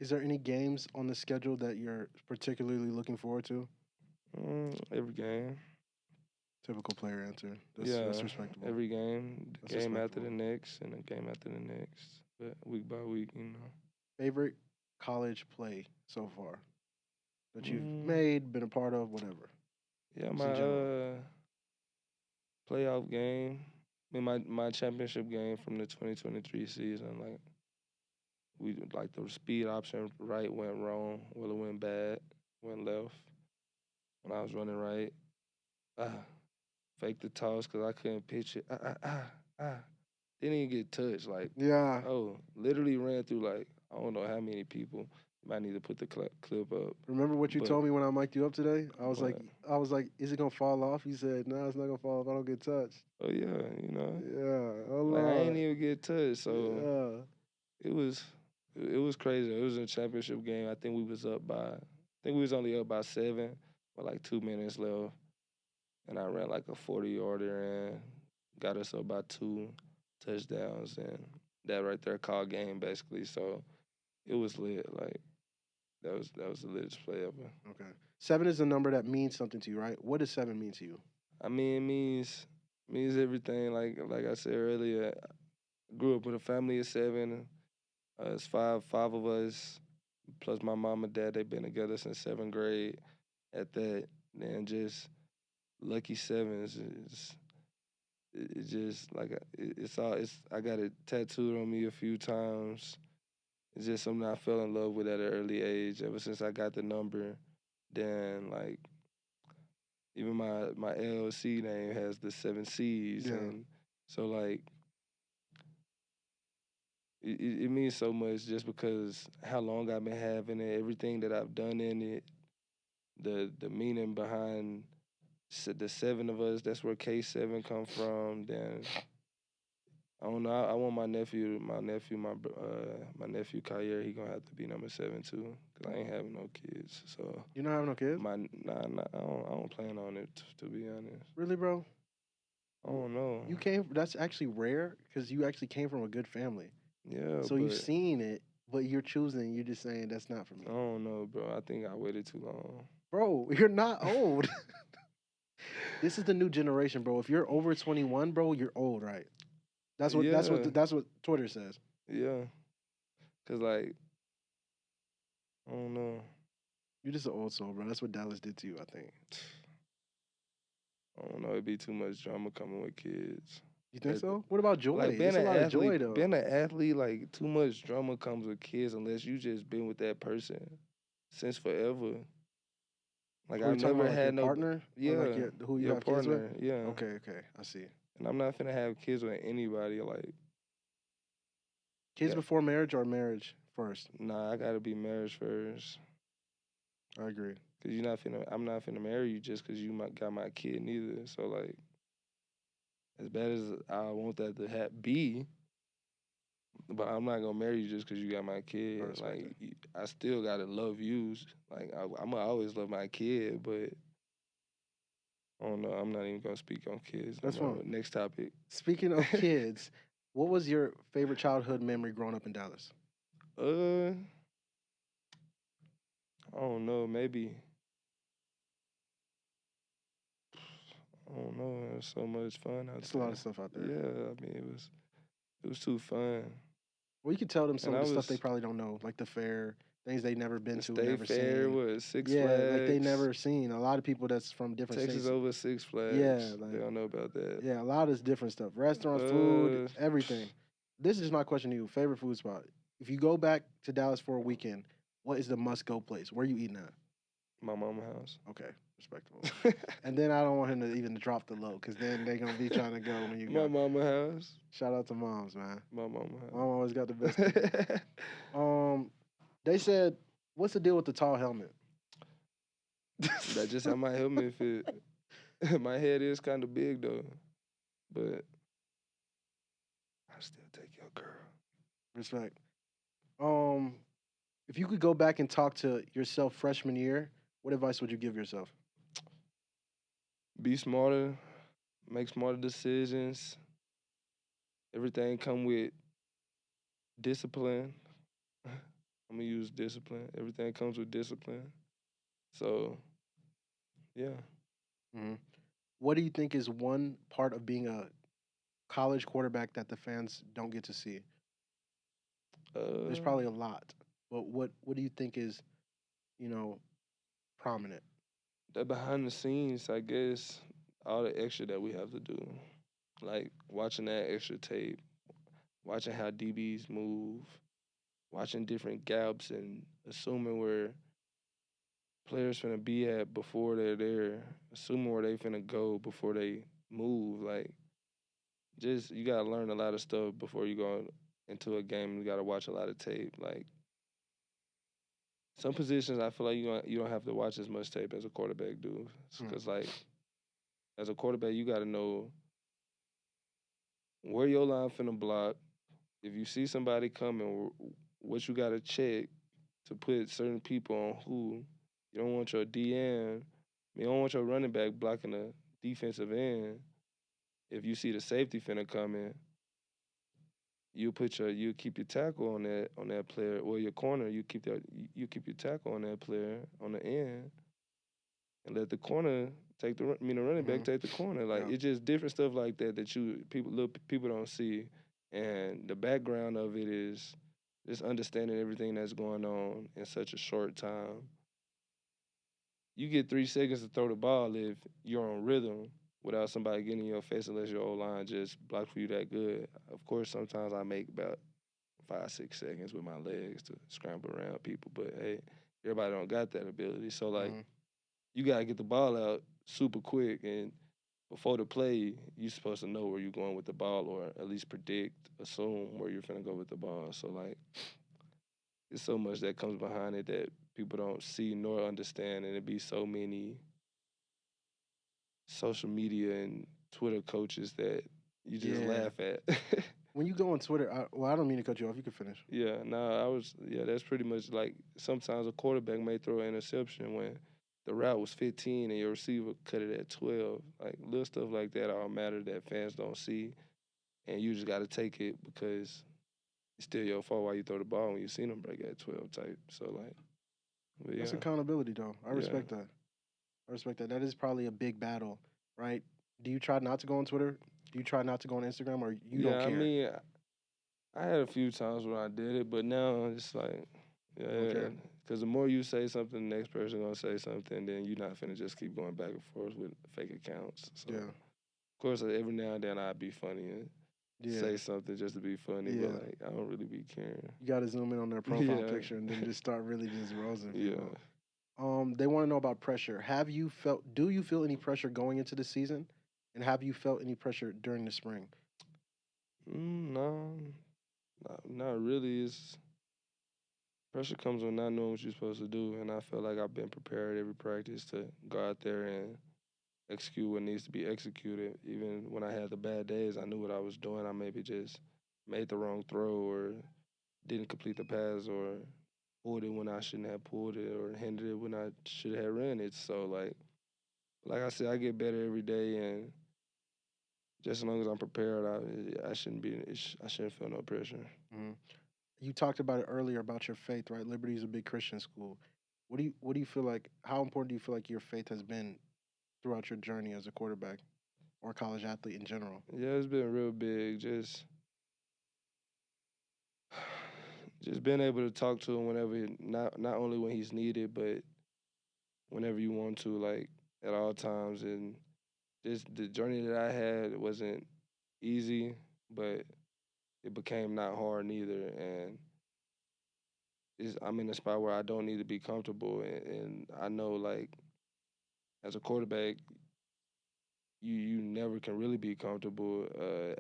A: Is there any games on the schedule that you're particularly looking forward to?
B: Every game.
A: Typical player answer.
B: Yeah,
A: That's respectable.
B: every game, the
A: That's
B: game after the
A: respectable.
B: next, and the game after the next, but week by week.
A: Favorite college play so far that you've
B: Mm,
A: made, been a part of, whatever.
B: yeah,
A: Just
B: my
A: in general.
B: playoff game, my championship game from the 2023 season. Like we like the speed option right went wrong, well it went bad, went left when I was running right. Ah, faked the toss because I couldn't pitch it. Ah. Didn't even get touched. Like,
A: Yeah.
B: oh, literally ran through like I don't know how many people. Might need to put the clip up,
A: Remember what you
B: but
A: told me when I mic'd you up today?
B: but
A: I was like, is it gonna fall off? You said, no, it's not gonna fall off. I don't get touched.
B: oh yeah.
A: Yeah. Oh
B: Like I ain't
A: Lord.
B: even get touched, so
A: Yeah.
B: it was it was crazy. It was a championship game. I think we was up by I think we was only up by 7 with like 2 minutes left, and I ran like a 40-yarder and got us up by 2 touchdowns, and that right there called game basically. So it was lit. Like that was the latest play ever.
A: Okay. 7 is a number that means something to you, right? What does 7 mean to you?
B: I mean, it means everything. Like I said earlier, I grew up with a family of 7. It's five of us, plus my mom and dad. They've been together since 7th grade. At that, then just lucky sevens. It's just like it's all. It's I got it tattooed on me a few times. It's just something I fell in love with at an early age. Ever since I got the number, then like even my LLC name has the 7 C's,
A: Yeah.
B: and so like it means so much just because how long I've been having it, everything that I've done in it, the meaning behind the 7 of us. That's where K7 come from. Then I don't know. I want my nephew Kyer. He gonna have to be number 7 too, cause I ain't having no kids. So
A: You don't have no kids?
B: I don't plan on it to be honest.
A: Really, bro?
B: I don't know.
A: That's actually rare because you actually came from a good family.
B: Yeah,
A: So you've
B: but
A: seen it, but you're choosing, you're just saying that's not for me.
B: I don't know, bro. I think I waited too long.
A: Bro, you're not old. This is the new generation, bro. If you're over 21, bro, you're old, right?
B: Yeah,
A: That's what Twitter says.
B: yeah. Cause like I don't know.
A: You're just an old soul, bro. That's what Dallas did to you, I think.
B: I don't know. It'd be too much drama coming with kids.
A: You think
B: That
A: so? What about
B: like
A: joy? There's a lot of joy though.
B: being an athlete, like too much drama comes with kids unless you just been with that person since forever. Like
A: Who are you
B: I've
A: talking about,
B: never
A: like your
B: had no,
A: partner or like
B: yeah,
A: who you
B: your
A: have kids with?
B: partner, yeah.
A: Okay, okay, I see.
B: And I'm not finna have kids with anybody. Like,
A: Kids
B: yeah,
A: before marriage or marriage first?
B: nah, I gotta be marriage first.
A: I agree.
B: Cause I'm not finna marry you just cause got my kid neither. So like, as bad as I want that to be, but I'm not gonna marry you just cause you got my
A: I
B: kid.
A: respect
B: Like,
A: that.
B: I still gotta love you. Like, I'm gonna always love my kid, but I don't know. I'm not even gonna speak on kids no
A: That's
B: more.
A: fine.
B: Next topic.
A: Speaking of kids, what was your favorite childhood memory growing up in Dallas?
B: uh, I don't know. Maybe I don't know. It was so much fun out
A: Just a lot of
B: there.
A: stuff out there.
B: Yeah, I mean it was too fun.
A: Well, you could tell them some
B: And
A: of
B: I
A: the stuff they
B: was
A: probably don't know, like the fair, things they never been
B: the
A: to,
B: State
A: never
B: Fair
A: seen.
B: was Six
A: Yeah, like they
B: Flags.
A: never seen. A lot of people that's from different
B: Texas
A: states.
B: over Six
A: Yeah,
B: Flags. They
A: like
B: don't know about that.
A: yeah, a lot of different stuff. Restaurants, food,
B: Uh,
A: everything. This is my question to you. Favorite food spot. If you go back to Dallas for a weekend, what is the must go place? Where you eating at?
B: my mama house.
A: Okay, respectable. And then I don't want him to even drop the low because then they're gonna be trying to go when you
B: My
A: go.
B: mama house.
A: Shout out to moms, man.
B: My mama
A: Mom always got the best cooking.
B: house.
A: They said, what's the deal with the tall helmet?
B: That's just how my helmet fit. My head is kind of big though, but I still take your girl.
A: Respect. Um, if you could go back and talk to yourself freshman year, what advice would you give yourself?
B: Be smarter, make smarter decisions. Everything come with discipline. I'm gonna use discipline. Everything comes with discipline. So yeah.
A: Mhm. What do you think is one part of being a college quarterback that the fans don't get to see? There's
B: Uh,
A: probably a lot, but what do you think is, you know, prominent?
B: that behind the scenes, I guess, all the extra that we have to do. Like watching that extra tape, watching how DBs move, watching different gaps and assuming where players finna be at before they're there, assuming where they finna go before they move. Like just you gotta learn a lot of stuff before you go into a game. You gotta watch a lot of tape. Like some positions, I feel like you don't have to watch as much tape as a quarterback do,
A: Hmm.
B: because like as a quarterback, you gotta know where your line finna block. If you see somebody coming, what you gotta check to put certain people on who. You don't want your DN. You don't want your running back blocking the defensive end. If you see the safety finna come in, you keep your tackle on that player, or your corner. You keep your tackle on that player on the end, and let the corner take the running back
A: Hmm.
B: take the corner. Like
A: Yeah.
B: it's just different stuff like that that little people don't see, and the background of it is just understanding everything that's going on in such a short time. You get 3 seconds to throw the ball if you're on rhythm without somebody getting in your face unless your old line just blocked for you that good. Of course, sometimes I make about 5, 6 seconds with my legs to scramble around people, but hey, everybody don't got that ability. So like
A: Hmm.
B: you gotta get the ball out super quick, and before the play, you're supposed to know where you're going with the ball, or at least predict, assume where you're gonna go with the ball. So like, there's so much that comes behind it that people don't see nor understand, and it be so many social media and Twitter coaches that you just
A: Yeah.
B: laugh at.
A: When you go on Twitter, I don't mean to cut you off. You can finish.
B: Yeah, that's pretty much like sometimes a quarterback may throw an interception when the route was 15 and your receiver cut it at 12. Like little stuff like that all matter that fans don't see. And you just got to take it because it's still your fault why you throw the ball when you seen them break at 12 type. So, like, but
A: That's
B: yeah,
A: accountability, though. I
B: yeah,
A: respect that. I respect that. That is probably a big battle, right? Do you try not to go on Twitter? Do you try not to go on Instagram, or you don't
B: Yeah, I
A: care?
B: mean, I had a few times when I did it, but now it's like,
A: You don't
B: yeah,
A: care.
B: because the more you say something, the next person gonna say something, then you're not finna just keep going back and forth with fake accounts. So,
A: Yeah,
B: of course, every now and then I'd be funny and
A: yeah,
B: say something just to be funny, but
A: yeah.
B: like I don't really be caring.
A: You got to zoom in on their profile
B: Yeah,
A: picture and then just start really just roasting
B: yeah.
A: people. They want to know about pressure. Have you felt? Do you feel any pressure going into the season? And have you felt any pressure during the spring?
B: No, not really. It's pressure comes when not knowing what you're supposed to do, and I feel like I've been prepared every practice to go out there and execute what needs to be executed. Even when I had the bad days, I knew what I was doing. I maybe just made the wrong throw or didn't complete the pass or pulled it when I shouldn't have pulled it or hindered it when I should have ran it. So like I said, I get better every day, and just as long as I'm prepared, I shouldn't be I shouldn't feel no pressure.
A: Hmm. You talked about it earlier about your faith, right? Liberty is a big Christian school. What do you feel like? How important do you feel like your faith has been throughout your journey as a quarterback or college athlete in general?
B: Yeah, it's been real big. Just being able to talk to him whenever, not only when he's needed, but whenever you want to, like at all times. And just the journey that I had wasn't easy, but it became not hard neither. And I'm in a spot where I don't need to be comfortable, and I know like as a quarterback, you never can really be comfortable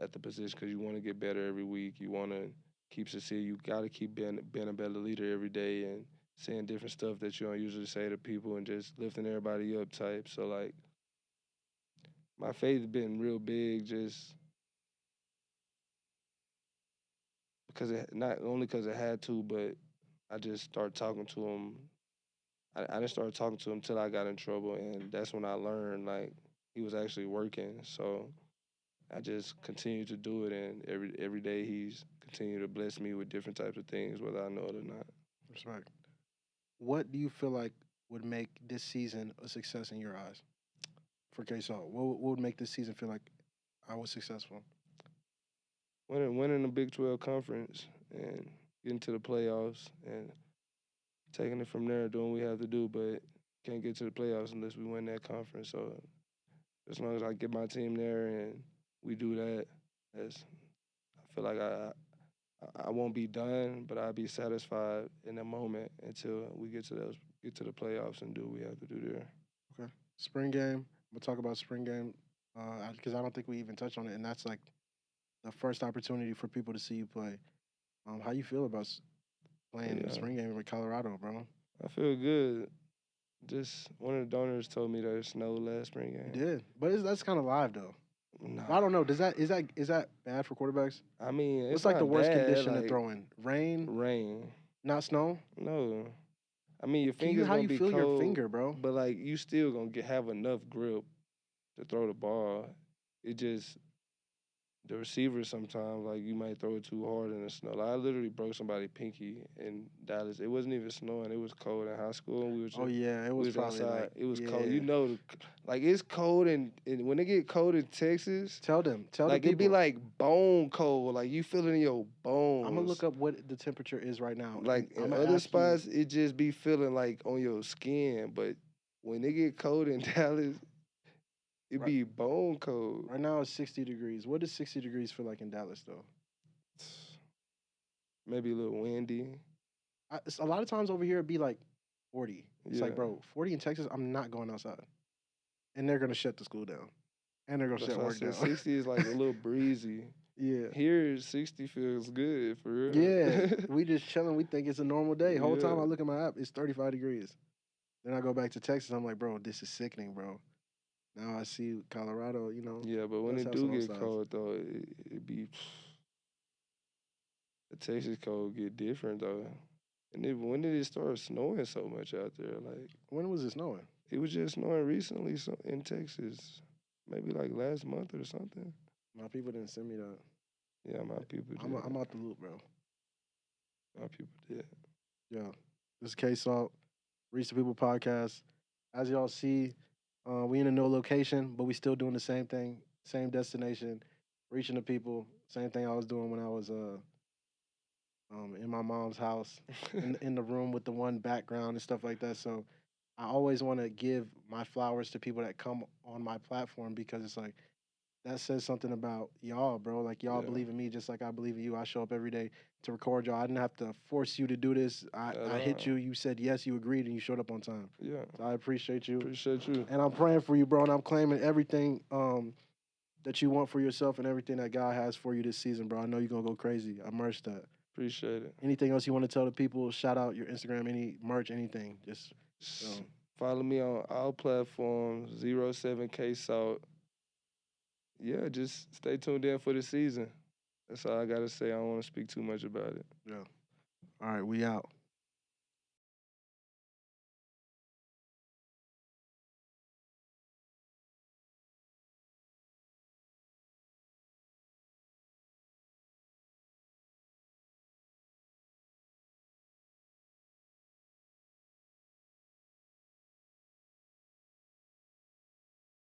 B: at the position because you want to get better every week. You want to keep succeeding. You got to keep being a better leader every day and saying different stuff that you don't usually say to people and just lifting everybody up type. So like my faith has been real big just because it not only because it had to, but I just started talking to him. I didn't start talking to him till I got in trouble, and that's when I learned like he was actually working. So I just continue to do it, and every day he's continued to bless me with different types of things, whether I know it or not.
A: Respect. What do you feel like would make this season a success in your eyes for K-Salt? What would make this season feel like I was successful?
B: Winning the Big 12 conference and getting to the playoffs and taking it from there, doing what we have to do, but can't get to the playoffs unless we win that conference. So as long as I get my team there and we do that, as I feel like I won't be done, but I'll be satisfied in the moment until we get to the playoffs and do what we have to do there.
A: Okay. Spring game. We'll talk about spring game because I don't think we even touched on it, and that's like the first opportunity for people to see you play. How you feel about playing
B: Yeah,
A: spring game with Colorado, bro?
B: I feel good. Just one of the donors told me that it snowed last spring
A: You
B: game.
A: did, but that's kind of live though.
B: Nah,
A: I don't know. Is that bad for quarterbacks?
B: I mean it's
A: What's like the
B: not
A: worst
B: bad.
A: condition to
B: Like
A: throw in? Rain,
B: rain,
A: not snow.
B: no. I mean your
A: Can you
B: finger's
A: how
B: gonna
A: you
B: be
A: feel your
B: cold,
A: finger, bro?
B: but like you still gonna have enough grip to throw the ball. It just the receivers sometimes like you might throw it too hard in the snow. Like, I literally broke somebody's pinky in Dallas. It wasn't even snowing. It was cold in high school. And
A: Oh yeah, it
B: we
A: was
B: was
A: probably
B: outside.
A: like
B: It was cold. You
A: yeah.
B: know, like it's cold and when it get cold in Texas,
A: Tell the
B: like it be
A: people.
B: like bone cold. Like you feel it in your
A: I'm gonna
B: bones.
A: look up what the temperature is right now, and
B: Like
A: I'm
B: in
A: gonna
B: other
A: ask you.
B: spots, it just be feeling like on your skin. But when it get cold in Dallas, it
A: Right,
B: be bone cold.
A: right now it's 60 degrees. What does 60 degrees feel like in Dallas though?
B: Maybe a little windy.
A: A lot of times over here it'd be like 40. It's like,
B: Yeah.
A: bro, 40 in Texas. I'm not going outside, and they're gonna shut the school down, and they're gonna
B: That's
A: shut
B: why I
A: work
B: said
A: down.
B: 60 is like a little breezy.
A: Yeah.
B: Here, 60 feels good for
A: Yeah,
B: real.
A: we just chilling. We think it's a normal day. Whole time
B: Yeah.
A: I look at my app, it's 35 degrees. Then I go back to Texas. I'm like, bro, this is sickening, bro. Now I see Colorado.
B: Yeah, but when
A: Let's
B: it
A: have
B: do
A: some
B: get
A: upsides.
B: cold though, it be the Texas cold get different though. And then when did it start snowing so much out there? Like
A: When was it snowing?
B: it was just snowing recently in Texas, maybe like last month or something.
A: My people didn't send me that.
B: Yeah, my people did.
A: I'm out the loop, bro.
B: My people did.
A: Yeah, this is K Salt, Reach the People podcast. As y'all see, We in a new location, but we still doing the same thing, same destination, reaching the people. Same thing I was doing when I was in my mom's house, in the room with the one background and stuff like that. So I always want to give my flowers to people that come on my platform because it's like that says something about y'all, bro. Like y'all
B: Yeah,
A: believe in me just like I believe in you. I show up every day to record y'all. I didn't have to force you to do this.
B: at
A: I hit
B: all.
A: you. You said yes. You agreed, and you showed up on time.
B: Yeah,
A: So I appreciate you,
B: appreciate you.
A: and I'm praying for you, bro. And I'm claiming everything that you want for yourself and everything that God has for you this season, bro. I know you're gonna go crazy. I merged that.
B: Appreciate it.
A: Anything else you want to tell the people? Shout out your Instagram, any merch, anything. Just
B: S- Follow me on all platforms, 07K Salt. Yeah, just stay tuned in for the season. That's all I gotta say. I don't want to speak too much about it.
A: yeah. All right, we out.